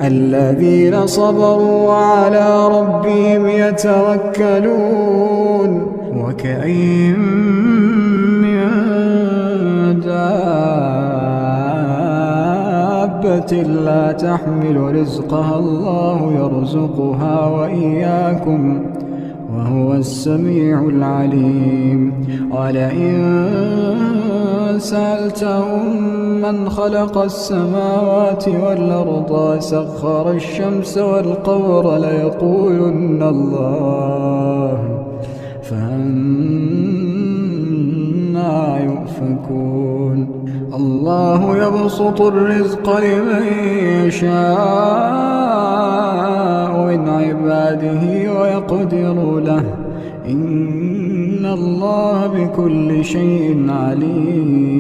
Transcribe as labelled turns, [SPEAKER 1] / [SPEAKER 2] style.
[SPEAKER 1] الذين صبروا وعلى ربهم يتوكلون وكأين من دابة لا تحمل رزقها الله يرزقها وإياكم وهو السميع العليم ولئن سألتهم من خلق السماوات والأرض وسخر الشمس والقمر ليقولن الله فأنى يؤفكون الله يبسط الرزق لمن يشاء من عباده ويقدر له إن الله بكل شيء عليم.